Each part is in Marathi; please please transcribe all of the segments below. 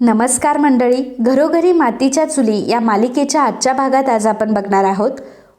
नमस्कार मंडळी, घरोघरी मातीच्या चुली या मालिकेच्या आजच्या भागात आज आपण बघणार आहोत.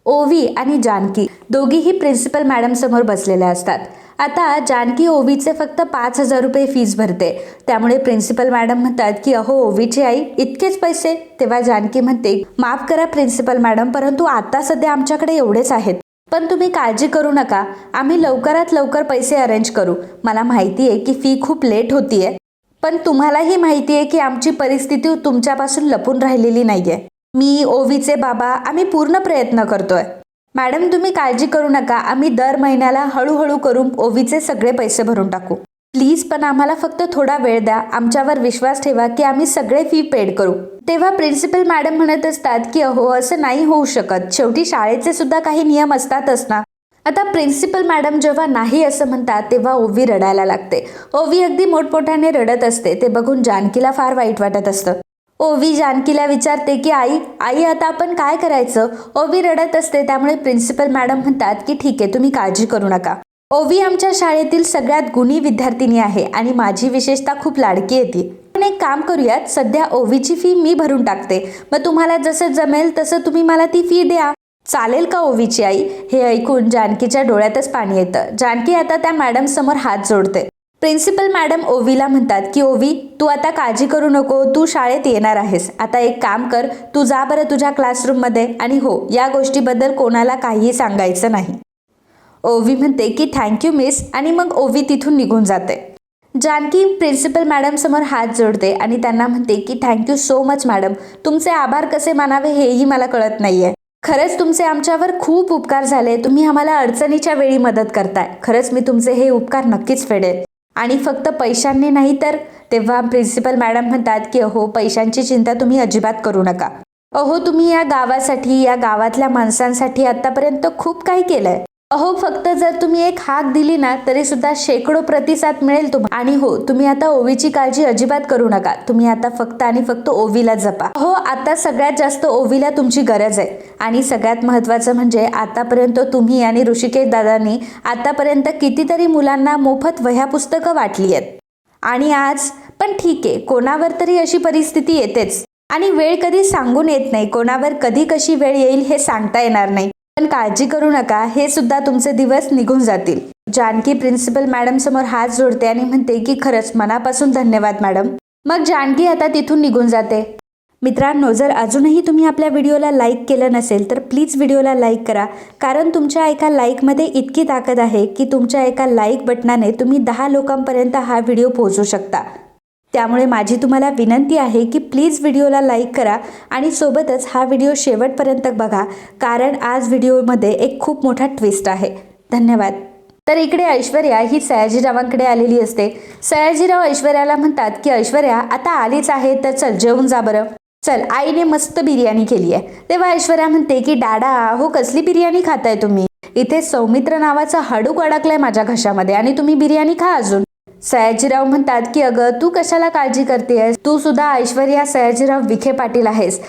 ओवी आणि जानकी दोघीही प्रिन्सिपल मॅडम समोर बसलेल्या असतात. आता जानकी ओवीचे फक्त 5,000 रुपये फीस भरते. त्यामुळे प्रिन्सिपल मॅडम म्हणतात की अहो ओवीची आई इतकेच पैसे. तेव्हा जानकी म्हणते माफ करा प्रिन्सिपल मॅडम, परंतु आता सध्या आमच्याकडे एवढेच आहेत. पण तुम्ही काळजी करू नका, आम्ही लवकरात लवकर पैसे अरेंज करू. मला माहिती आहे की फी खूप लेट होतीये, पण तुम्हालाही माहिती आहे की आमची परिस्थिती तुमच्यापासून लपून राहिलेली नाहीये. मी ओवीचे बाबा आम्ही पूर्ण प्रयत्न करतोय. मॅडम तुम्ही काळजी करू नका, आम्ही दर महिन्याला हळूहळू करून ओवीचे सगळे पैसे भरून टाकू. प्लीज पण आम्हाला फक्त थोडा वेळ द्या, आमच्यावर विश्वास ठेवा की आम्ही सगळे फी पेड करू. तेव्हा प्रिन्सिपल मॅडम म्हणत असतात की अहो असं नाही होऊ शकत, शेवटी शाळेचे सुद्धा काही नियम असतातच ना. आता प्रिन्सिपल मॅडम जेव्हा नाही असं म्हणतात तेव्हा ओवी रडायला लागते. ओवी अगदी मोठमोठ्याने रडत असते. ते बघून जानकीला फार वाईट वाटत असतं. ओवी जानकीला विचारते की आई आई आता आपण काय करायचं. ओवी रडत असते. त्यामुळे प्रिन्सिपल मॅडम म्हणतात की ठीक आहे, तुम्ही काळजी करू नका. ओवी आमच्या शाळेतील सगळ्यात गुणी विद्यार्थिनी आहे आणि माझी विशेषतः खूप लाडकी आहे ती. पण एक काम करूयात, सध्या ओवीची फी मी भरून टाकते, मग तुम्हाला जसं जमेल तसं तुम्ही मला ती फी द्या. चालेल का ओवीची आई. हे ऐकून जानकीच्या डोळ्यातच पाणी येतं. जानकी आता त्या मॅडम समोर हात जोडते. प्रिन्सिपल मॅडम ओवीला म्हणतात की ओवी तू आता काळजी करू नको, तू शाळेत येणार आहेस. आता एक काम कर, तू जा बरं तुझ्या क्लासरूममध्ये आणि हो या गोष्टीबद्दल कोणाला काहीही सांगायचं नाही. ओवी म्हणते की थँक्यू मिस आणि मग ओवी तिथून निघून जाते. जानकी प्रिन्सिपल मॅडम समोर हात जोडते आणि त्यांना म्हणते की थँक्यू सो मच मॅडम, तुमचे आभार कसे मानावे हेही मला कळत नाहीये. खरंच तुमचे आमच्यावर खूप उपकार झाले, तुम्ही आम्हाला अडचणीच्या वेळी मदत करताय. खरंच मी तुमचे हे उपकार नक्कीच फेडेल आणि फक्त पैशांनी नाही तर. तेव्हा प्रिन्सिपल मॅडम म्हणतात की अहो पैशांची चिंता तुम्ही अजिबात करू नका. अहो तुम्ही या गावासाठी या गावातल्या माणसांसाठी आतापर्यंत खूप काही केलंय. अहो फक्त जर तुम्ही एक हाक दिली ना तरी सुद्धा शेकडो प्रतिसाद मिळेल तुम्हाला. आणि हो तुम्ही आता ओवीची काळजी अजिबात करू नका, तुम्ही आता फक्त आणि फक्त ओवीला जपा. हो आता सगळ्यात जास्त ओवीला तुमची गरज आहे. आणि सगळ्यात महत्त्वाचं म्हणजे आतापर्यंत तुम्ही आणि ऋषिकेश दादांनी आतापर्यंत कितीतरी मुलांना मोफत वह्या पुस्तकं वाटली आहेत. आणि आज पण ठीक आहे, कोणावर तरी अशी परिस्थिती येतेच आणि वेळ कधी सांगून येत नाही. कोणावर कधी कशी वेळ येईल हे सांगता येणार नाही. पण काळजी करू नका, हे सुद्धा तुमचे दिवस निघून जातील. जानकी प्रिन्सिपल मॅडम समोर हात जोडते आणि म्हणते की खरंच मनापासून धन्यवाद मॅडम. मग जानकी आता तिथून निघून जाते. मित्रांनो, जर अजूनही तुम्ही आपल्या व्हिडिओला लाईक केलं नसेल तर प्लीज व्हिडिओला लाईक करा, कारण तुमच्या एका लाईकमध्ये इतकी ताकद आहे की तुमच्या एका लाईक बटनाने तुम्ही 10 लोकांपर्यंत हा व्हिडिओ पोहोचू शकता. त्यामुळे माझी तुम्हाला विनंती आहे की प्लीज व्हिडिओला लाईक करा आणि सोबतच हा व्हिडिओ शेवटपर्यंत बघा, कारण आज व्हिडिओमध्ये एक खूप मोठा ट्विस्ट आहे. धन्यवाद. तर इकडे ऐश्वर्या ही सयाजीरावांकडे आलेली असते. सयाजीराव ऐश्वर्याला म्हणतात की ऐश्वर्या आता आलीच आहे तर चल जेवून जा बरं. चल आईने मस्त बिर्याणी केली आहे. तेव्हा ऐश्वर्या म्हणते की डाडा हो कसली बिर्याणी खाताय तुम्ही. इथे सौमित्र नावाचा हाडूक अडकलाय माझ्या घशामध्ये आणि तुम्ही बिर्याणी खा अजून. सयाजीराव म्हणतात की अगं तू कशाला काळजी करतेस, तू सुद्धा ऐश्वर्या सयाजीराव विखे पाटील आहेस.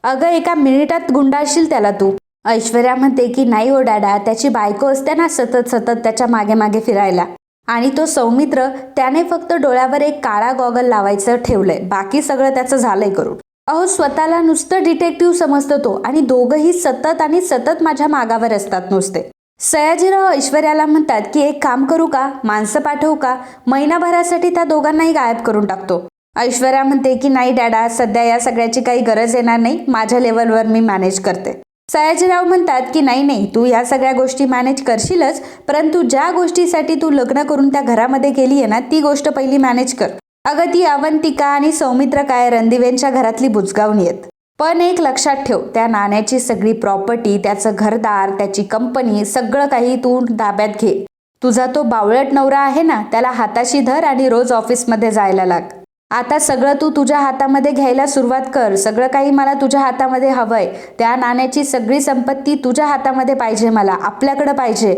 अगं एका मिनिटात गुंडाळशील त्याला तू. ऐश्वर्या म्हणते की नाही हो डाडा, त्याची बायको असते ना सतत सतत त्याच्या मागे मागे फिरायला. आणि तो सौमित्र त्याने फक्त डोळ्यावर एक काळा गॉगल लावायचं ठेवलंय, बाकी सगळं त्याचं झालंय करून. अहो स्वतःला नुसतं डिटेक्टिव्ह समजतो तो आणि दोघंही सतत आणि सतत माझ्या मागावर असतात नुसते. सयाजीराव ऐश्वर्याला म्हणतात की एक काम करू का, माणसं पाठवू का, महिनाभरासाठी त्या दोघांनाही गायब करून टाकतो. ऐश्वर्या म्हणते की नाही डॅडा, सध्या या सगळ्याची काही गरज येणार नाही, माझ्या लेवलवर मी मॅनेज करते. सयाजीराव म्हणतात की नाही नाही, तू या सगळ्या गोष्टी मॅनेज करशीलच, परंतु ज्या गोष्टीसाठी तू लग्न करून त्या घरामध्ये गेली आहे ना ती गोष्ट पहिली मॅनेज कर. अगं ती अवंतिका आणि सौमित्र काय रणदिवेंच्या घरातली बुजगावणी आहेत. पण एक लक्षात ठेव, त्या नाण्याची सगळी प्रॉपर्टी, त्याचं घरदार, त्याची कंपनी, सगळं काही तू ताब्यात घे. तुझा तो बावळट नवरा आहे ना त्याला हाताशी धर आणि रोज ऑफिसमध्ये जायला लाग. आता सगळं तू तुझ्या हातामध्ये घ्यायला सुरुवात कर. सगळं काही मला तुझ्या हातामध्ये हवंय. त्या नाण्याची सगळी संपत्ती तुझ्या हातामध्ये पाहिजे, मला आपल्याकडे पाहिजे.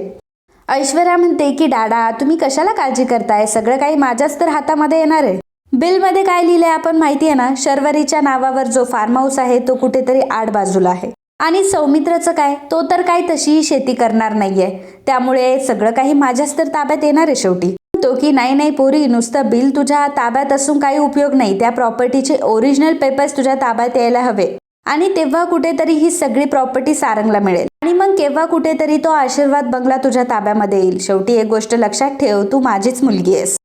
ऐश्वर्या म्हणते की डाडा तुम्ही कशाला काळजी करताय, सगळं काही माझ्याच तर हातामध्ये येणार आहे. बिलमध्ये काय लिहिलंय आपण माहिती आहे ना, शर्वरीच्या नावावर जो फार्म हाऊस आहे तो कुठेतरी आड बाजूला आहे. आणि सौमित्रचं काय, तो तर काय तशीही शेती करणार नाहीये, त्यामुळे सगळं काही माझ्याच तर ताब्यात येणार आहे शेवटी. तो की नाही नाही पोरी, नुसतं बिल तुझ्या ताब्यात असून काही उपयोग नाही, त्या प्रॉपर्टीचे ओरिजिनल पेपर्स तुझ्या ताब्यात यायला हवे आणि तेव्हा कुठेतरी ही सगळी प्रॉपर्टी सारंगला मिळेल आणि मग केव्हा कुठेतरी तो आशीर्वाद बंगला तुझ्या ताब्यामध्ये येईल. शेवटी एक गोष्ट लक्षात ठेव, तू माझीच मुलगी आहेस.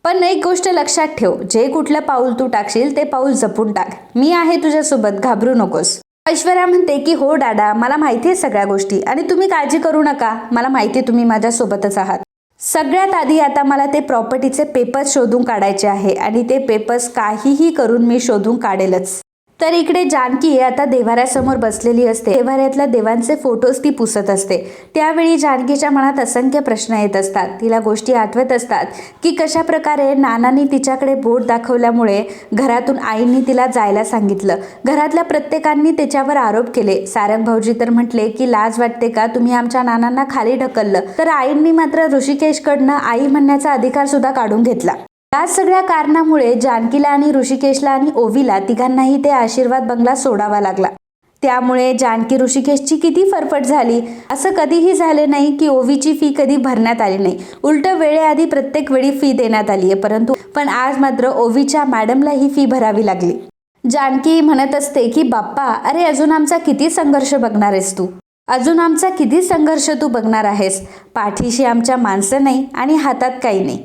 पण एक गोष्ट लक्षात ठेव, जे कुठलं पाऊल तू टाकशील ते पाऊल जपून टाक. मी आहे तुझ्यासोबत, घाबरू नकोस. ऐश्वर्या म्हणते की हो दादा, मला माहिती आहे सगळ्या गोष्टी आणि तुम्ही काळजी करू नका, मला माहिती आहे तुम्ही माझ्यासोबतच आहात. सगळ्यात आधी आता मला ते प्रॉपर्टीचे पेपर्स शोधून काढायचे आहे आणि ते पेपर्स काहीही करून मी शोधून काढेलच. तर इकडे जानकी आता देव्हाऱ्यासमोर बसलेली असते. देव्हाऱ्यातल्या देवांचे फोटोज ती पुसत असते. त्यावेळी जानकीच्या मनात असंख्य प्रश्न येत असतात. तिला गोष्टी आठवत असतात की कशा प्रकारे नानांनी तिच्याकडे बोट दाखवल्यामुळे घरातून आईंनी तिला जायला सांगितलं. घरातल्या प्रत्येकांनी तिच्यावर आरोप केले. सारंग भाऊजी तर म्हटले की लाज वाटते का, तुम्ही आमच्या नानांना खाली ढकललं. तर आईंनी मात्र ऋषिकेशकडनं आई म्हणण्याचा अधिकार सुद्धा काढून घेतला. या सगळ्या कारणामुळे जानकीला आणि ऋषिकेशला आणि ओवीला तिघांनाही ते आशीर्वाद बंगला सोडावा लागला. त्यामुळे जानकी ऋषिकेशची किती फरफट झाली. असं कधीही झाले नाही की ओवीची फी कधी भरण्यात आली नाही. उलट वेळेआधी प्रत्येक वेळी फी देण्यात आली आहे. पण आज मात्र ओवीच्या मॅडमला ही फी भरावी लागली. जानकी म्हणत असते की बाप्पा, अरे अजून आमचा किती संघर्ष बघणार आहेस तू, अजून आमचा किती संघर्ष तू बघणार आहेस. पाठीशी आमच्या माणसं नाही आणि हातात काही नाही.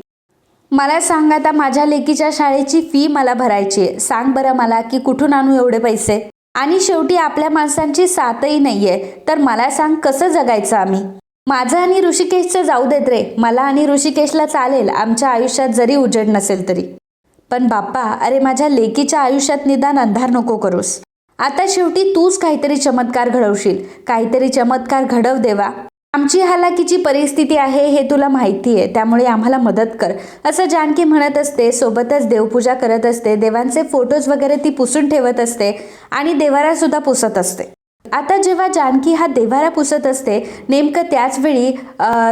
मला सांग, आता माझ्या लेकीच्या शाळेची फी मला भरायची आहे. सांग बरं मला की कुठून आणू एवढे पैसे. आणि शेवटी आपल्या माणसांची साथही नाहीये, तर मला सांग कसं जगायचं आम्ही. माझं आणि ऋषिकेशचं जाऊ देत रे, मला आणि ऋषिकेशला चालेल आमच्या आयुष्यात जरी उजेड नसेल तरी. पण बाप्पा, अरे माझ्या लेकीच्या आयुष्यात निदान अंधार नको करूस. आता शेवटी तूच काहीतरी चमत्कार घडवशील, काहीतरी चमत्कार घडव देवा. आमची हालाकीची परिस्थिती आहे हे तुला माहिती आहे, त्यामुळे आम्हाला मदत कर, असं जानकी म्हणत असते. सोबतच देवपूजा करत असते. देवांचे फोटोज वगैरे ती पुसून ठेवत असते आणि देवारा सुद्धा पुसत असते. आता जेव्हा जानकी हा देवारा पुसत असते, नेमकं त्याच वेळी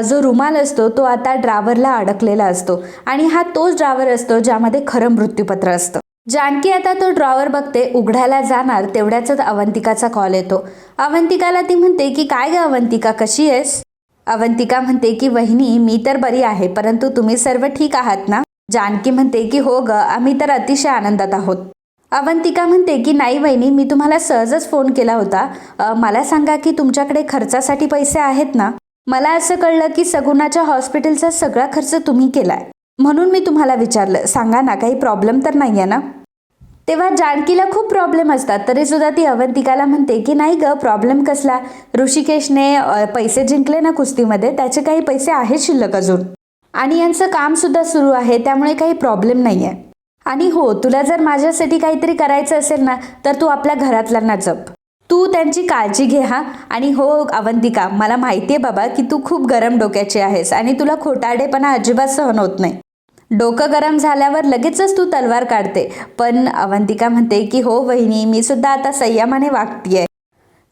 जो रुमाल असतो तो आता ड्रावरला अडकलेला असतो आणि हा तोच ड्रावर असतो ज्यामध्ये खरं मृत्यूपत्र असतं. जानकी आता तो ड्रॉवर बघते, उघडायला जाणार तेवढ्याच अवंतिकाचा कॉल येतो. अवंतिकाला ती म्हणते की काय ग अवंतिका, कशी आहेस. अवंतिका म्हणते की वहिनी, मी तर बरी आहे, परंतु तुम्ही सर्व ठीक आहात ना. जानकी म्हणते की हो ग, आम्ही तर अतिशय आनंदात आहोत. अवंतिका म्हणते की नाही वहिनी, मी तुम्हाला सहजच फोन केला होता. मला सांगा की तुमच्याकडे खर्चासाठी पैसे आहेत ना. मला असं कळलं की सगुणाच्या हॉस्पिटलचा सगळा खर्च तुम्ही केलाय, म्हणून मी तुम्हाला विचारलं. सांगा ना, काही प्रॉब्लेम तर नाही आहे ना. तेव्हा जानकीला खूप प्रॉब्लेम असतात, तरी सुद्धा ती अवंतिकाला म्हणते की नाही ग, प्रॉब्लेम कसला. ऋषिकेशने पैसे जिंकले ना कुस्तीमध्ये, त्याचे काही पैसे आहेत शिल्लक अजून आणि यांचं काम सुद्धा सुरू आहे, त्यामुळे काही प्रॉब्लेम नाही आहे. आणि हो, तुला जर माझ्यासाठी काहीतरी करायचं असेल ना, तर तू आपल्या घरातल्यांना जप, तू त्यांची काळजी घे हा. आणि हो अवंतिका, मला माहिती आहे बाबा की तू खूप गरम डोक्याची आहेस आणि तुला खोटारडेपणा अजिबात सहन होत नाही. डोकं गरम झाल्यावर लगेचच तू तलवार काढते. पण अवंतिका म्हणते की हो वहिनी, मी सुद्धा आता संयमाने वागतीये.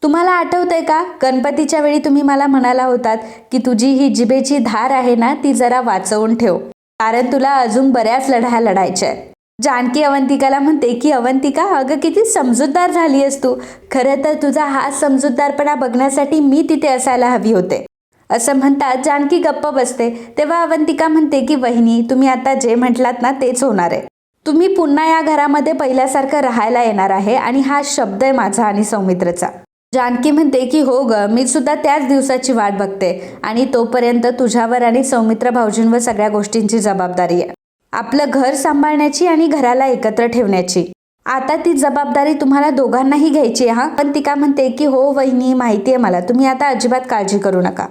तुम्हाला आठवतंय का, गणपतीच्या वेळी तुम्ही मला म्हणाला होतात की तुझी ही जिभेची धार आहे ना, ती जरा वाचवून ठेव, कारण तुला अजून बऱ्याच लढाया लढायच्या आहेत. जानकी अवंतिकाला म्हणते की अवंतिका, अगं किती समजूतदार झाली आहेस तू. खरं तर तुझा हा समजूतदारपणा बघण्यासाठी मी तिथे असायला हवी होते. असं म्हणतात जानकी गप्प बसते. तेव्हा अवंतिका म्हणते की वहिनी, तुम्ही आता जे म्हटलात ना तेच होणार आहे. तुम्ही पुन्हा या घरामध्ये पहिल्यासारखं राहायला येणार आहे आणि हा शब्द आहे माझा आणि सौमित्रचा. जानकी म्हणते की हो ग, मी सुद्धा त्याच दिवसाची वाट बघते आणि तोपर्यंत तुझ्यावर आणि सौमित्र भाऊजींवर सगळ्या गोष्टींची जबाबदारी आहे, आपलं घर सांभाळण्याची आणि घराला एकत्र ठेवण्याची. आता ती जबाबदारी तुम्हाला दोघांनाही घ्यायची आहे हा. अवंतिका म्हणते की हो वहिनी, माहिती आहे मला, तुम्ही आता अजिबात काळजी करू नका.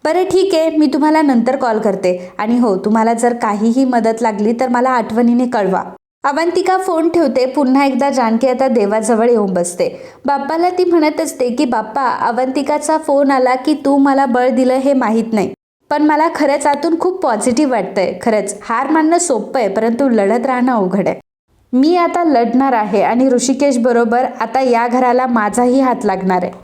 बरं ठीक आहे, मी तुम्हाला नंतर कॉल करते. आणि हो, तुम्हाला जर काहीही मदत लागली तर मला आठवणीने कळवा. अवंतिका फोन ठेवते. पुन्हा एकदा जानकी आता देवाजवळ येऊन बसते. बाप्पाला ती म्हणत असते की बाप्पा, अवंतिकाचा फोन आला की तू मला बळ दिलं हे माहीत नाही, पण मला खरंच आतून खूप पॉझिटिव्ह वाटतंय. खरंच हार मानणं सोपं आहे, परंतु लढत राहणं अवघड आहे. मी आता लढणार आहे आणि ऋषिकेश बरोबर आता या घराला माझाही हात लागणार आहे.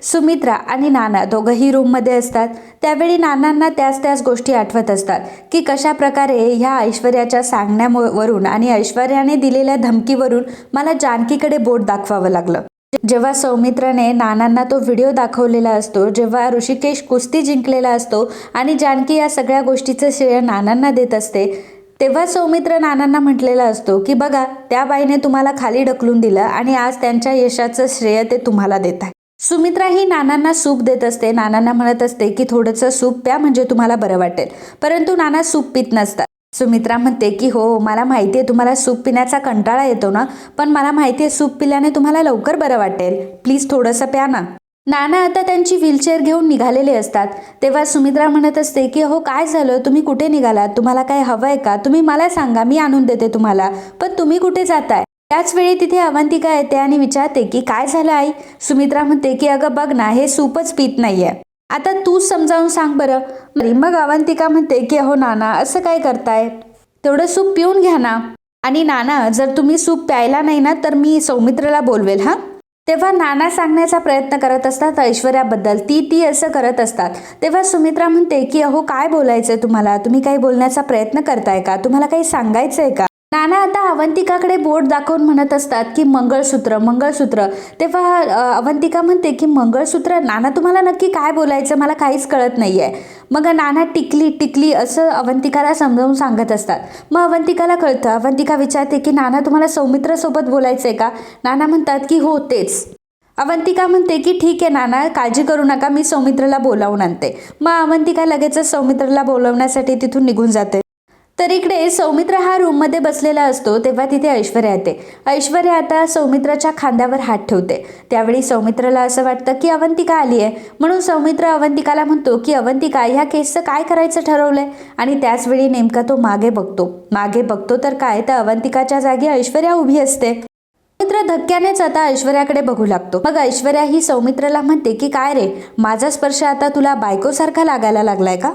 सुमित्रा आणि नाना दोघंही रूममध्ये असतात. त्यावेळी नानांना त्याच गोष्टी आठवत असतात की कशा प्रकारे ह्या ऐश्वर्याच्या सांगण्यावरून आणि ऐश्वर्याने दिलेल्या धमकीवरून मला जानकीकडे बोट दाखवावं लागलं. जेव्हा सौमित्राने नानांना तो व्हिडिओ दाखवलेला असतो, जेव्हा ऋषिकेश कुस्ती जिंकलेला असतो आणि जानकी या सगळ्या गोष्टीचं श्रेय नानांना देत असते, तेव्हा सौमित्र नानांना म्हटलेला असतो की बघा, त्या बाईने तुम्हाला खाली ढकलून दिलं आणि आज त्यांच्या यशाचं श्रेय ते तुम्हाला देत आहे. सुमित्रा ही नानांना सूप देत असते. नानांना म्हणत असते की थोडंसं सूप प्या म्हणजे तुम्हाला बरं वाटेल, परंतु नाना सूप पित नसतात. सुमित्रा म्हणते की हो, मला माहिती आहे तुम्हाला सूप पिण्याचा कंटाळा येतो ना, पण मला माहिती आहे सूप पिल्याने तुम्हाला लवकर बरं वाटेल, प्लीज थोडंसं प्या ना. नाना आता त्यांची व्हीलचेअर घेऊन निघालेले असतात. तेव्हा सुमित्रा म्हणत असते की हो, काय झालं, तुम्ही कुठे निघालात, तुम्हाला काय हवंय का, तुम्ही मला सांगा, मी आणून देते तुम्हाला, पण तुम्ही कुठे जाताय. त्याच वेळी तिथे अवंतिका येते आणि विचारते की काय झालं आई. सुमित्रा म्हणते की अगं बघ ना, हे सूपच पित नाहीये, आता तूच समजावून सांग बरं. मग अवंतिका म्हणते की अहो नाना, असं काय करताय, तेवढं सूप पिऊन घ्या ना. आणि नाना, जर तुम्ही सूप प्यायला नाही ना तर मी सौमित्रला बोलवेल हा. तेव्हा नाना सांगण्याचा प्रयत्न करत असतात ऐश्वर्याबद्दल, ती असं करत असतात. तेव्हा सुमित्रा म्हणते की अहो काय बोलायचंय तुम्हाला, तुम्ही काही बोलण्याचा प्रयत्न करताय का, तुम्हाला काही सांगायचंय का. नाना आता अवंतिकाकडे बोट दाखवून म्हणत असतात की मंगळसूत्र मंगळसूत्र. तेव्हा अवंतिका म्हणते की मंगळसूत्र, नाना तुम्हाला नक्की काय बोलायचं, मला काहीच कळत नाहीये. मग नाना टिकली टिकली असं अवंतिकाला समजावून सांगत असतात. मग अवंतिकाला कळतं. अवंतिका विचारते की नाना तुम्हाला सौमित्रसोबत बोलायचंय का. नाना म्हणतात की हो तेच. अवंतिका म्हणते की ठीक आहे नाना, काळजी करू नका, मी सौमित्रला बोलावून आणते. मग अवंतिका लगेचच सौमित्रला बोलवण्यासाठी तिथून निघून जाते. तर इकडे सौमित्र हा रूममध्ये बसलेला असतो. तेव्हा तिथे ऐश्वर्या येते. ऐश्वर्या आता सौमित्राच्या खांद्यावर हात ठेवते. त्यावेळी सौमित्राला असं वाटतं की अवंतिका आली आहे, म्हणून सौमित्र अवंतिकाला म्हणतो की अवंतिका, ह्या केसचं काय करायचं ठरवलंय. आणि त्याचवेळी नेमका तो मागे बघतो तर काय, तर अवंतिकाच्या जागी ऐश्वर्या उभी असते. सौमित्र धक्क्यानेच आता ऐश्वर्याकडे बघू लागतो. मग ऐश्वर्या ही सौमित्रला म्हणते की काय रे, माझा स्पर्श आता तुला बायकोसारखा लागायला लागलाय का.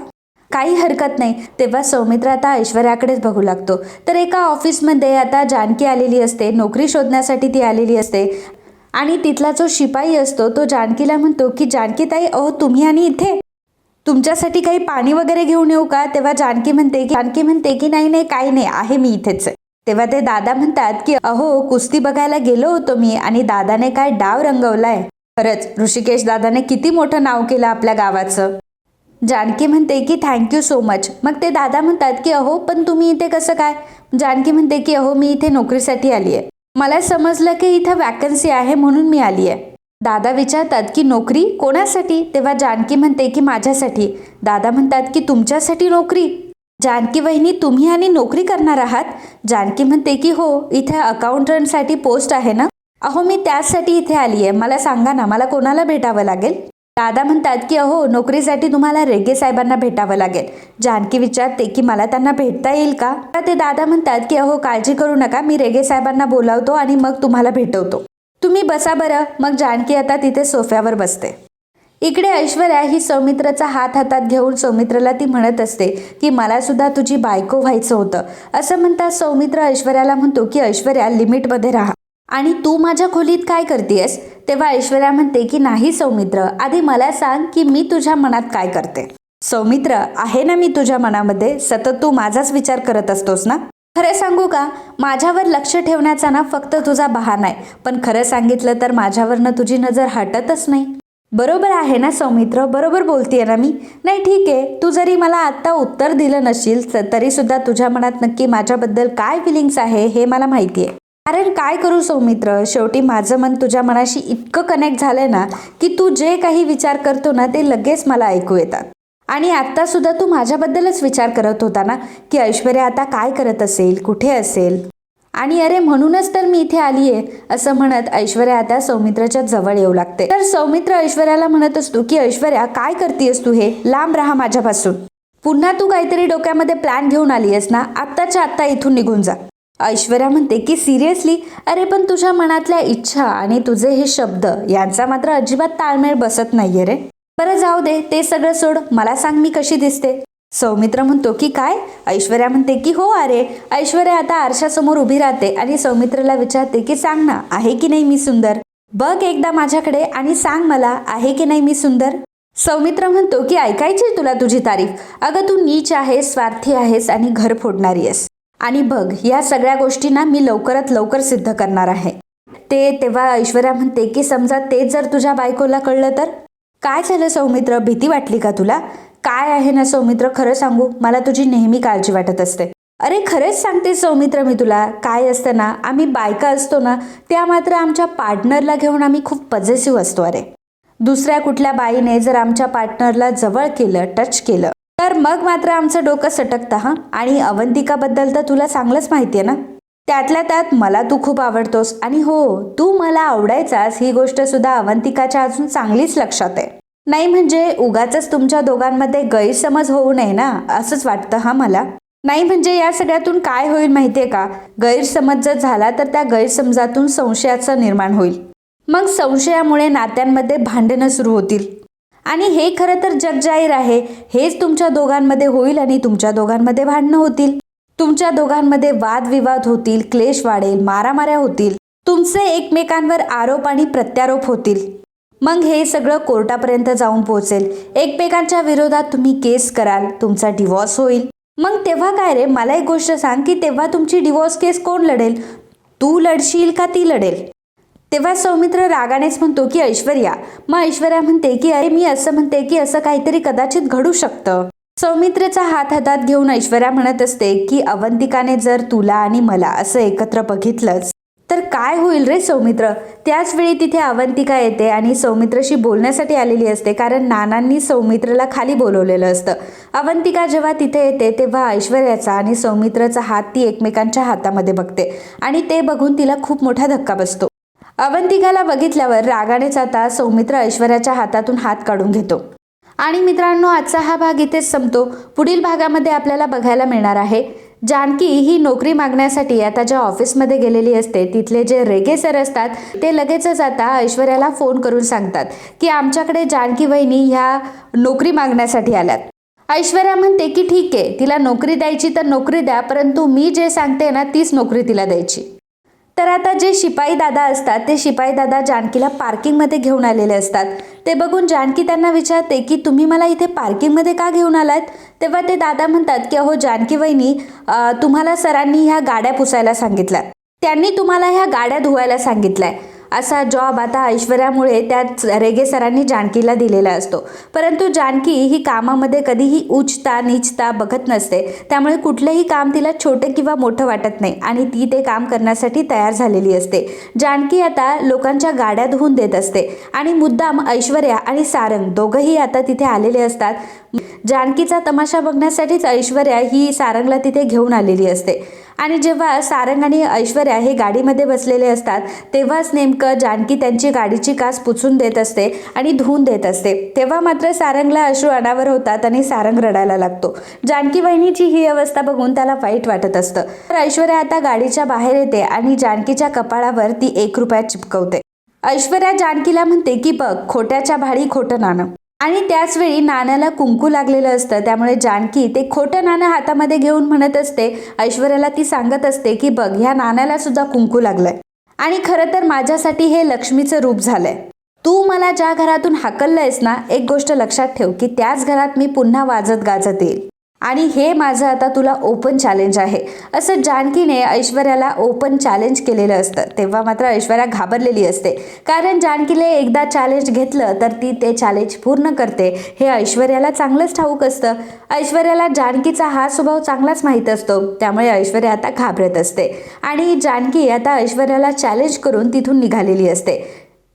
काही हरकत नाही. तेव्हा सौमित्र आता ऐश्वर्याकडेच बघू लागतो. तर एका ऑफिसमध्ये आता जानकी आलेली असते, नोकरी शोधण्यासाठी ती आलेली असते. आणि तिथला जो शिपाई असतो तो जानकीला म्हणतो की जानकी ताई, अहो तुम्ही आणि इथे, तुमच्यासाठी काही पाणी वगैरे घेऊन येऊ का. तेव्हा जानकी म्हणते की नाही नाही, काही नाही, आहे मी इथेच आहे. तेव्हा ते दादा म्हणतात की अहो, कुस्ती बघायला गेलो होतो मी आणि दादाने काय डाव रंगवलाय. खरंच ऋषिकेश दादाने किती मोठं नाव केलं आपल्या गावाचं. जानकी म्हणते की थँक्यू सो मच. मग ते दादा म्हणतात की अहो, पण तुम्ही इथे कसं काय. जानकी म्हणते की अहो, मी इथे नोकरीसाठी आली आहे, मला समजलं की इथं वॅकन्सी आहे म्हणून मी आली आहे. दादा विचारतात की नोकरी कोणासाठी. तेव्हा जानकी म्हणते की माझ्यासाठी. दादा म्हणतात की तुमच्यासाठी नोकरी. जानकी वहिनी, तुम्ही आणि नोकरी करणार आहात. जानकी म्हणते की हो, इथे अकाउंटंटसाठी पोस्ट आहे ना. अहो, मी त्याचसाठी इथे आली आहे, मला सांगा ना, मला कोणाला भेटावं लागेल. दादा म्हणतात की अहो, नोकरीसाठी तुम्हाला रेगे साहेबांना भेटावं लागेल. जानकी विचारते की मला त्यांना भेटता येईल का. ते दादा म्हणतात की अहो, काळजी करू नका, मी रेगे साहेबांना बोलावतो आणि मग तुम्हाला भेटवतो, तुम्ही बसा बरं. मग जानकी आता तिथे सोफ्यावर बसते. इकडे ऐश्वर्या ही सौमित्रचा हात हातात घेऊन सौमित्रला ती म्हणत असते की मला सुद्धा तुझी बायको व्हायचं होतं. असं म्हणता सौमित्र ऐश्वर्याला म्हणतो की ऐश्वर्या, लिमिटमध्ये राहा. आणि तू माझ्या खोलीत काय करतेयस. तेव्हा ऐश्वर्या म्हणते की नाही सौमित्र, आधी मला सांग की मी तुझ्या मनात काय करते. सौमित्र, आहे ना मी तुझ्या मनामध्ये, सतत तू माझाच विचार करत असतोस ना. खरं सांगू का, माझ्यावर लक्ष ठेवण्याचा ना फक्त तुझा बहाणा आहे, पण खरं सांगितलं तर माझ्यावरनं तुझी नजर हटतच नाही. बरोबर आहे ना सौमित्र, बरोबर बोलतीये ना मी. नाही ठीक आहे, तू जरी मला आत्ता उत्तर दिलं नशील तरी सुद्धा तुझ्या मनात नक्की माझ्याबद्दल काय फिलिंग्स आहे हे मला माहिती आहे. कारण काय करू सौमित्र, शेवटी माझं मन तुझ्या मनाशी इतकं कनेक्ट झालंय ना की तू जे काही विचार करतो ना ते लगेच मला ऐकू येतात. आणि आत्ता सुद्धा तू माझ्याबद्दलच विचार करत होता ना की ऐश्वर्या आता काय करत असेल, कुठे असेल. आणि अरे म्हणूनच तर मी इथे आली आहे. असं म्हणत ऐश्वर्या आता सौमित्राच्या जवळ येऊ लागते. तर सौमित्र ऐश्वर्याला म्हणत असतो की ऐश्वर्या, काय करतेस तू, हे लांब राहा माझ्यापासून. पुन्हा तू काहीतरी डोक्यामध्ये प्लॅन घेऊन आली आहेस ना, आत्ताच्या आत्ता इथून निघून जा. ऐश्वर्या म्हणते की सिरियसली, अरे पण तुझ्या मनातल्या इच्छा आणि तुझे हे शब्द यांचा मात्र अजिबात ताळमेळ बसत नाहीये रे. बरं जाऊ दे, ते सगळं सोड, मला सांग मी कशी दिसते. सौमित्र म्हणतो की काय. ऐश्वर्या म्हणते की हो. अरे ऐश्वर्या आता आरशासमोर उभी राहते आणि सौमित्रला विचारते की सांग ना, आहे की नाही मी सुंदर. बघ एकदा माझ्याकडे आणि सांग मला, आहे की नाही मी सुंदर. सौमित्र म्हणतो की ऐकायची तुला तुझी तारीफ. अगं तू नीच आहेस, स्वार्थी आहेस आणि घर फोडणारी आहेस. आणि बघ, या सगळ्या गोष्टींना मी लवकरात लवकर सिद्ध करणार आहे. तेव्हा ऐश्वर्या म्हणते की समजा ते जर तुझ्या बायकोला कळलं तर? काय झालं सौमित्र, भीती वाटली का तुला? काय आहे ना सौमित्र, खरं सांगू, मला तुझी नेहमी काळजी वाटत असते. अरे खरंच सांगते सौमित्र मी तुला, काय असतं ना, आम्ही बायका असतो ना, त्या मात्र आमच्या पार्टनरला घेऊन आम्ही खूप पॉझिटिव्ह असतो. अरे दुसऱ्या कुठल्या बाईने जर आमच्या पार्टनरला जवळ केलं, टच केलं, तर मग मात्र आमचं डोकं सटकतं. हां, आणि अवंतिकाबद्दल तर तुला चांगलंच माहिती आहे ना, त्यातल्या त्यात मला तू खूप आवडतोस. आणि हो, तू मला आवडायचास ही गोष्ट सुद्धा अवंतिकाच्या अजून चांगलीच लक्षात आहे. नाही म्हणजे उगाच तुमच्या दोघांमध्ये गैरसमज होऊ नये ना, असंच वाटतं हा मला. नाही म्हणजे या सगळ्यातून काय होईल माहितीये का, गैरसमज जर झाला तर त्या गैरसमजातून संशयाचं निर्माण होईल. मग संशयामुळे नात्यांमध्ये भांडणं सुरू होतील. आणि हे खरं तर जगजाहीर आहे, हेच तुमच्या दोघांमध्ये होईल आणि तुमच्या दोघांमध्ये भांडणं होतील. तुमच्या दोघांमध्ये वादविवाद होतील, क्लेश वाढेल, मारामाऱ्या होतील, तुमचे एकमेकांवर आरोप आणि प्रत्यारोप होतील. मग हे सगळं कोर्टापर्यंत जाऊन पोहोचेल. एकमेकांच्या विरोधात तुम्ही केस कराल, तुमचा डिवॉर्स होईल. मग तेव्हा काय रे, मला एक गोष्ट सांग की तेव्हा तुमची डिवॉर्स केस कोण लढेल? तू लढशील का ती लढेल? तेव्हा सौमित्र रागानेच म्हणतो की ऐश्वर्या. मग ऐश्वर्या म्हणते की अरे मी असं म्हणते की असं काहीतरी कदाचित घडू शकतं. सौमित्रचा हात हातात घेऊन ऐश्वर्या म्हणत असते की अवंतिकाने जर तुला आणि मला असं एकत्र बघितलंच तर काय होईल रे सौमित्र? त्याच वेळी तिथे अवंतिका येते आणि सौमित्रशी बोलण्यासाठी आलेली असते, कारण नानांनी सौमित्रला खाली बोलवलेलं असतं. अवंतिका जेव्हा तिथे येते तेव्हा ऐश्वर्याचा आणि सौमित्रचा हात ती एकमेकांच्या हातामध्ये बघते आणि ते बघून तिला खूप मोठा धक्का बसतो. अवंतिकाला बघितल्यावर रागानेच आता सौमित्र ऐश्वर्याच्या हातातून हात काढून घेतो. आणि मित्रांनो, आजचा हा भाग इथेच संपतो. पुढील भागामध्ये आपल्याला बघायला मिळणार आहे जानकी ही नोकरी मागण्यासाठी आता ज्या ऑफिसमध्ये गेलेली असते, तिथले जे रेगे सर असतात ते लगेचच आता ऐश्वर्याला फोन करून सांगतात की आमच्याकडे जानकी वहिनी ह्या नोकरी मागण्यासाठी आल्यात. ऐश्वर्या म्हणते की ठीक आहे, तिला नोकरी द्यायची तर नोकरी द्या, परंतु मी जे सांगते ना तीच नोकरी तिला द्यायची. तर आता जे शिपाई दादा असतात ते शिपाई दादा जानकीला पार्किंगमध्ये घेऊन आलेले असतात. ते बघून जानकी त्यांना विचारते की तुम्ही मला इथे पार्किंगमध्ये का घेऊन आलात? तेव्हा ते दादा म्हणतात की अहो जानकी वहिनी, तुम्हाला सरांनी ह्या गाड्या पुसायला सांगितल्या, त्यांनी तुम्हाला ह्या गाड्या धुवायला सांगितलंय. असा जॉब आता ऐश्वर्यामुळे त्या रेगे सरांनी जानकीला दिलेला असतो. परंतु जानकी ही कामामध्ये कधीही उच्चता नीचता बघत नसते, त्यामुळे कुठलंही काम तिला छोटं किंवा मोठं वाटत नाही आणि ती ते काम करण्यासाठी तयार झालेली असते. जानकी आता लोकांच्या गाड्या धुवून देत असते आणि मुद्दाम ऐश्वर्या आणि सारंग दोघंही आता तिथे आलेले असतात. जानकीचा तमाशा बघण्यासाठीच ऐश्वर्या ही सारंगला तिथे घेऊन आलेली असते. आणि जेव्हा सारंग आणि ऐश्वर्या हे गाडीमध्ये बसलेले असतात तेव्हाच नेमकं जानकी त्यांची गाडीची काच पुसून देत असते आणि धुवून देत असते. तेव्हा मात्र सारंगला अश्रू अनावर होतात आणि सारंग रडायला लागतो. जानकी वहिनीची ही अवस्था बघून त्याला वाईट वाटत असतं. तर ऐश्वर्या आता गाडीच्या बाहेर येते आणि जानकीच्या कपाळावर ती 1 रुपया चिपकवते. ऐश्वर्या जानकीला म्हणते की बघ, खोट्याच्या भाडी खोटं नाणं. आणि त्याच वेळी नाण्याला कुंकू लागलेलं असतं, त्यामुळे जानकी ते खोटं नाणं हातामध्ये घेऊन म्हणत असते, ऐश्वर्याला ती सांगत असते की बघ, ह्या नाण्याला सुद्धा कुंकू लागलंय आणि खरं तर माझ्यासाठी हे लक्ष्मीचं रूप झालंय. तू मला ज्या घरातून हाकललंयस ना, एक गोष्ट लक्षात ठेव की त्याच घरात मी पुन्हा वाजत गाजत येईल आणि हे माझं आता तुला ओपन चॅलेंज आहे, असं जानकीने ऐश्वर्याला ओपन चॅलेंज केलेलं असतं. तेव्हा मात्र ऐश्वर्या घाबरलेली असते, कारण जानकीने एकदा चॅलेंज घेतलं तर ती ते चॅलेंज पूर्ण करते हे ऐश्वर्याला चांगलंच ठाऊक असतं. ऐश्वर्याला जानकीचा हा स्वभाव चांगलाच माहीत असतो, त्यामुळे ऐश्वर्या आता घाबरत असते आणि जानकी आता ऐश्वर्याला चॅलेंज करून तिथून निघालेली असते.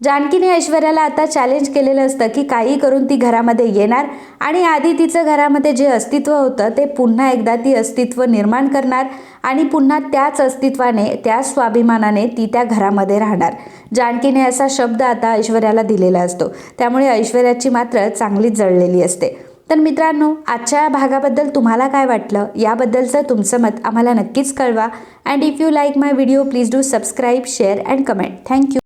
जानकीने ऐश्वर्याला आता चॅलेंज केलेलं असतं की काही करून ती घरामध्ये येणार आणि आधी तिचं घरामध्ये जे अस्तित्व होतं ते पुन्हा एकदा ती अस्तित्व निर्माण करणार आणि पुन्हा त्याच अस्तित्वाने, त्या स्वाभिमानाने ती त्या घरामध्ये राहणार. जानकीने असा शब्द आता ऐश्वर्याला दिलेला असतो, त्यामुळे ऐश्वर्याची मात्र चांगलीच जळलेली असते. तर मित्रांनो, आजच्या भागाबद्दल तुम्हाला काय वाटलं, याबद्दलचं तुमचं मत आम्हाला नक्कीच कळवा. And if you like my video, please do subscribe, share and comment. Thank you.